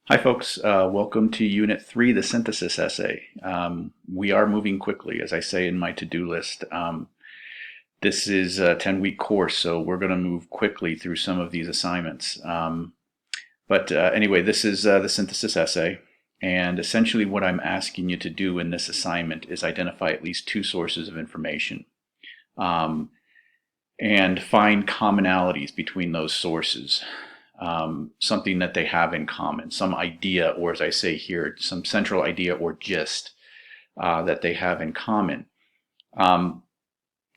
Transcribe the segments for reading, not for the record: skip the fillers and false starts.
Hi folks, welcome to Unit 3, the synthesis essay. We are moving quickly, as I say in my to-do list. This is a 10-week course, so we're going to move quickly through some of these assignments. Anyway, this is the synthesis essay, and essentially what I'm asking you to do in this assignment is identify at least two sources of information um, and find commonalities between those sources. Something that they have in common, some idea, or as I say here, some central idea or gist that they have in common.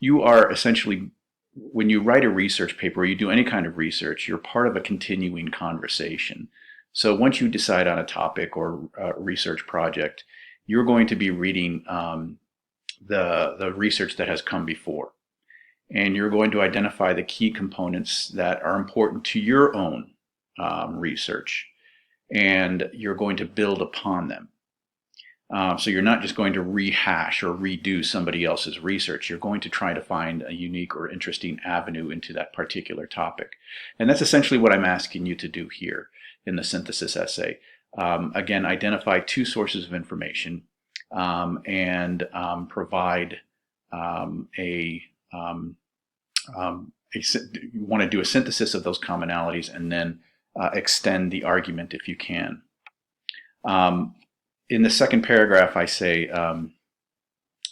You are essentially, when you write a research paper or you do any kind of research, you're part of a continuing conversation. So once you decide on a topic or a research project, you're going to be reading the research that has come before. And you're going to identify the key components that are important to your own research, and you're going to build upon them. So you're not just going to rehash or redo somebody else's research. You're going to try to find a unique or interesting avenue into that particular topic. And that's essentially what I'm asking you to do here in the synthesis essay. Again, identify two sources of information and provide you want to do a synthesis of those commonalities and then extend the argument if you can. In the second paragraph, I say,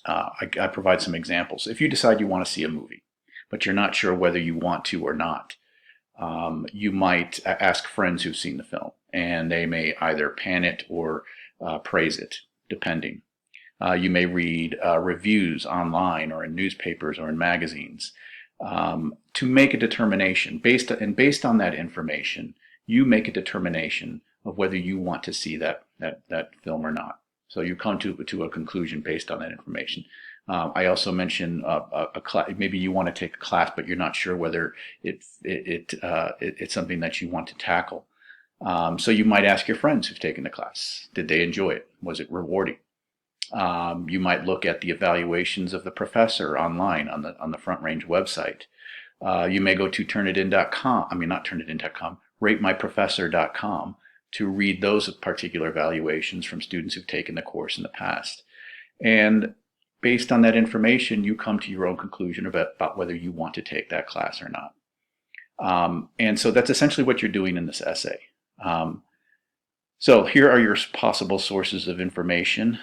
I provide some examples. If you decide you want to see a movie, but you're not sure whether you want to or not, you might ask friends who've seen the film, and they may either pan it or praise it, depending. You may read reviews online or in newspapers or in magazines to make a determination. Based on that information, you make a determination of whether you want to see that film or not. So you come to a conclusion based on that information. I also mentioned maybe you want to take a class, but you're not sure whether it's something that you want to tackle. So you might ask your friends who've taken the class. Did they enjoy it? Was it rewarding? You might look at the evaluations of the professor online on the Front Range website. You may go to Turnitin.com. I mean, not Turnitin.com. RateMyProfessor.com to read those particular evaluations from students who've taken the course in the past. And based on that information, you come to your own conclusion about whether you want to take that class or not. And so that's essentially what you're doing in this essay. So here are your possible sources of information.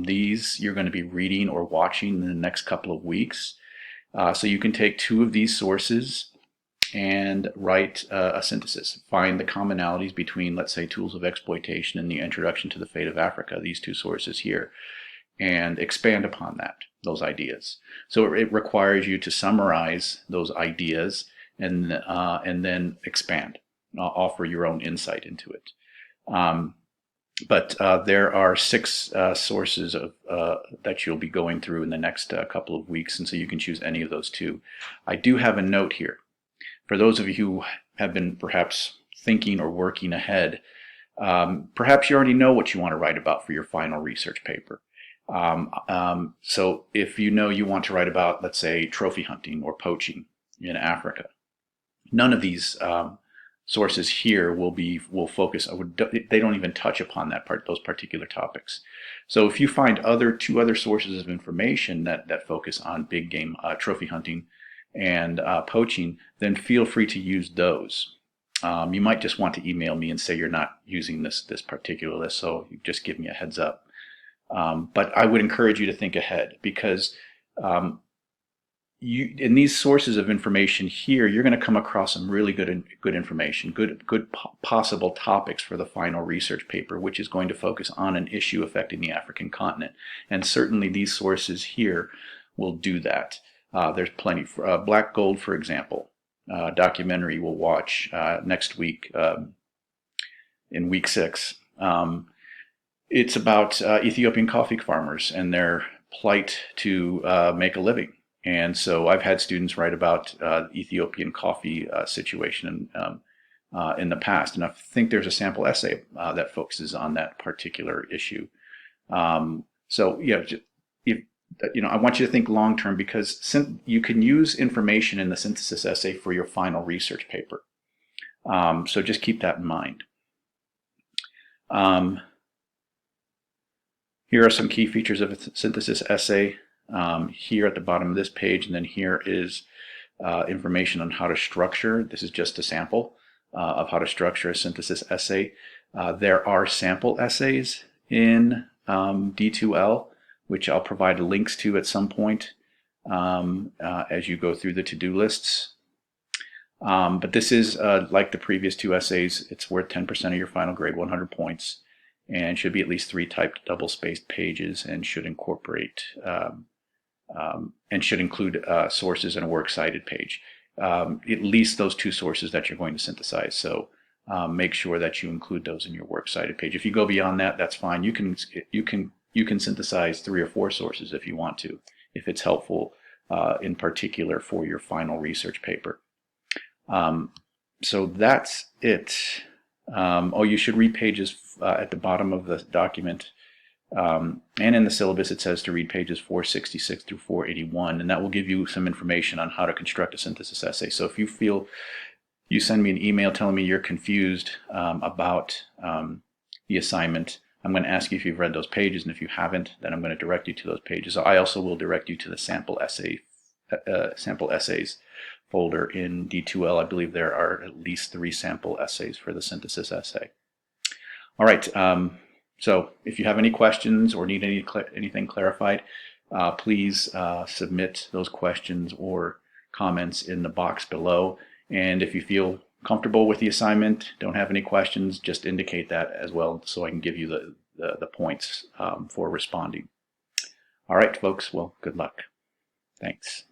These you're going to be reading or watching in the next couple of weeks. So you can take two of these sources and write a synthesis. Find the commonalities between, let's say, Tools of Exploitation and the Introduction to the Fate of Africa, these two sources here, and expand upon those ideas. So it requires you to summarize those ideas and then expand, offer your own insight into it. But there are six sources that you'll be going through in the next couple of weeks, and so you can choose any of those two. I do have a note here. For those of you who have been perhaps thinking or working ahead, perhaps you already know what you want to write about for your final research paper. So if you know you want to write about, let's say, trophy hunting or poaching in Africa, none of these sources here will focus. They don't even touch upon those particular topics. So if you find two other sources of information that focus on big game trophy hunting and poaching, then feel free to use those. You might just want to email me and say you're not using this particular list, so you just give me a heads up. But I would encourage you to think ahead, because in these sources of information here, you're going to come across some really good information, good possible topics for the final research paper, which is going to focus on an issue affecting the African continent. And certainly these sources here will do that. There's plenty. Black Gold, for example, documentary we'll watch next week in week 6. It's about Ethiopian coffee farmers and their plight to make a living. And so I've had students write about Ethiopian coffee situation in the past, and I think there's a sample essay that focuses on that particular issue. So yeah, I want you to think long term, because you can use information in the synthesis essay for your final research paper. So just keep that in mind. Here are some key features of a synthesis essay. Here at the bottom of this page, and then here is information on how to structure. This is just a sample of how to structure a synthesis essay. There are sample essays in D2L, which I'll provide links to at some point as you go through the to-do lists. But this is like the previous two essays. It's worth 10% of your final grade, 100 points, and should be at least 3 typed double-spaced pages, and should incorporate and should include sources and a works cited page. At least those 2 sources that you're going to synthesize. So make sure that you include those in your works cited page. If you go beyond that, that's fine. You can synthesize 3 or 4 sources if you want to, if it's helpful in particular for your final research paper. So that's it. Oh, you should read pages at the bottom of the document. And in the syllabus it says to read pages 466 through 481, and that will give you some information on how to construct a synthesis essay. So if you feel, you send me an email telling me you're confused about the assignment, I'm going to ask you if you've read those pages, and if you haven't, then I'm going to direct you to those pages. I also will direct you to the sample essays folder in D2L. I believe there are at least 3 sample essays for the synthesis essay. All right. So if you have any questions or need anything clarified, please submit those questions or comments in the box below. And if you feel comfortable with the assignment, don't have any questions, just indicate that as well so I can give you the points for responding. All right, folks. Well, good luck. Thanks.